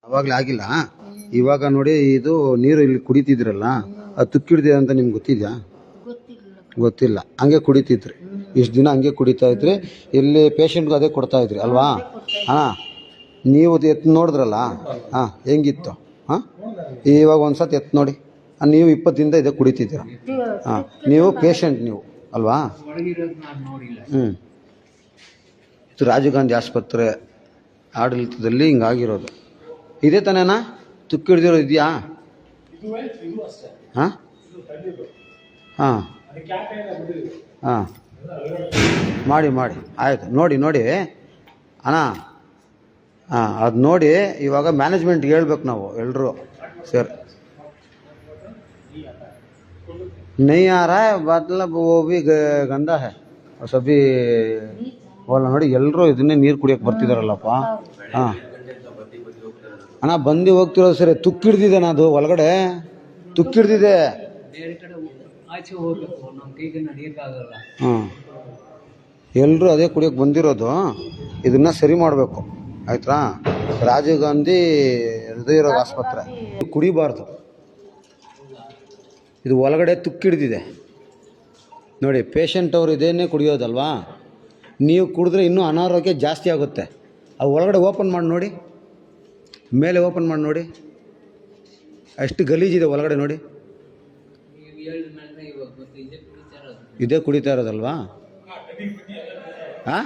ಅವಾಗಲೇ ಆಗಿಲ್ಲ. ಇವಾಗ ನೋಡಿ ಇದು ನೀರು ಇಲ್ಲಿ ಕುಡಿತಿದ್ರಲ್ಲ, ಅದು ತುಕ್ಕಿಡ್ದಿದೆ ಅಂತ ನಿಮ್ಗೆ ಗೊತ್ತಿದೆಯಾ? ಗೊತ್ತಿಲ್ಲ. ಹಂಗೆ ಕುಡಿತಿದ್ರಿ ಇಷ್ಟು ದಿನ, ಹಂಗೆ ಕುಡಿತಾ ಇದ್ರಿ. ಇಲ್ಲಿ ಪೇಷಂಟ್ಗೂ ಅದೇ ಕೊಡ್ತಾ ಇದ್ರಿ ಅಲ್ವಾ? ಹಾಂ, ನೀವು ಎತ್ತು ನೋಡಿದ್ರಲ್ಲ, ಹಾಂ ಹೆಂಗಿತ್ತು? ಹಾಂ, ಇವಾಗ ಒಂದು ಸತಿ ಎತ್ತು ನೋಡಿ. ನೀವು 20 ದಿನದ ಇದೇ ಕುಡಿತಿದ್ದೀರ. ಹಾಂ, ನೀವು ಪೇಷಂಟ್ ನೀವು ಅಲ್ವಾ? ಇದು ರಾಜೀವ್ ಗಾಂಧಿ ಆಸ್ಪತ್ರೆ ಆಡಳಿತದಲ್ಲಿ ಹಿಂಗಾಗಿರೋದು. ಇದೇ ತಾನೇನಾ ತುಕ್ಕಿಡ್ದಿರೋದು? ಇದೆಯಾ? ಹಾಂ ಹಾಂ ಹಾಂ, ಮಾಡಿ ಆಯಿತು. ನೋಡಿ ಅಣ್ಣ. ಹಾಂ, ಅದು ನೋಡಿ ಇವಾಗ ಮ್ಯಾನೇಜ್ಮೆಂಟ್ಗೆ ಹೇಳ್ಬೇಕು ನಾವು ಎಲ್ಲರೂ ಸರ್. नहीं आ रहा है मतलब वो भी गंदा है सभी ಓಲ್ಲ. ನೋಡಿ ಎಲ್ಲರೂ ಇದನ್ನೇ ನೀರು ಕುಡಿಯೋಕೆ ಬರ್ತಿದಾರಲ್ಲಪ್ಪ. ಹಾಂ ಅಣ್ಣ, ಬಂದು ಹೋಗ್ತಿರೋದು ಸರಿ. ತುಕ್ಕಿಡ್ದಿದೆ ಅದು ಒಳಗಡೆ, ತುಕ್ಕಿಡ್ದಿದೆ. ಹಾಂ, ಎಲ್ಲರೂ ಅದೇ ಕುಡಿಯೋಕೆ ಬಂದಿರೋದು. ಇದನ್ನು ಸರಿ ಮಾಡಬೇಕು ಆಯ್ತಾ? ರಾಜೀವ್ ಗಾಂಧಿ ಹೃದಯ ರೋಗ ಆಸ್ಪತ್ರೆ ಕುಡಿಬಾರ್ದು. ಇದು ಒಳಗಡೆ ತುಕ್ಕಿಡ್ದಿದೆ ನೋಡಿ. ಪೇಷಂಟ್ ಅವರು ಇದೇನೇ ಕುಡಿಯೋದಲ್ವಾ? ನೀವು ಕುಡಿದ್ರೆ ಇನ್ನೂ ಅನಾರೋಗ್ಯ ಜಾಸ್ತಿ ಆಗುತ್ತೆ. ಅದು ಒಳಗಡೆ ಓಪನ್ ಮಾಡಿ ನೋಡಿ, ಮೇಲೆ ಓಪನ್ ಮಾಡಿ ನೋಡಿ, ಅಷ್ಟು ಗಲೀಜಿದೆ ಒಳಗಡೆ ನೋಡಿ. ಇದೇ ಕುಡಿತಾ ಇರೋದಲ್ವಾ? ಹಾಂ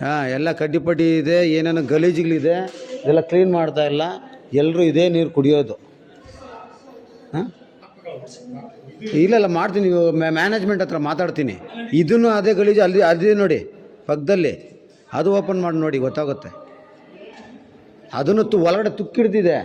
ಹಾಂ, ಎಲ್ಲ ಕಡ್ಡಿಪಟ್ಟಿ ಇದೆ, ಏನೇನೋ ಗಲೀಜುಗಳಿದೆ, ಇದೆಲ್ಲ ಕ್ಲೀನ್ ಮಾಡ್ತಾ ಇಲ್ಲ. ಎಲ್ಲರೂ ಇದೇ ನೀರು ಕುಡಿಯೋದು. ಹಾಂ, ಇಲ್ಲ ಮಾಡ್ತೀನಿ, ಮ್ಯಾನೇಜ್ಮೆಂಟ್ ಹತ್ರ ಮಾತಾಡ್ತೀನಿ. ಇದನ್ನು ಅದೇ ಗಲೀಜು ಅಲ್ಲಿ ಅದೇ ನೋಡಿ ಪಕ್ಕದಲ್ಲಿ, ಅದು ಓಪನ್ ಮಾಡಿ ನೋಡಿ, ಗೊತ್ತಾಗುತ್ತೆ. ಅದನ್ನು ಒಳಗಡೆ ತುಕ್ಕಿಡ್ದಿದೆ.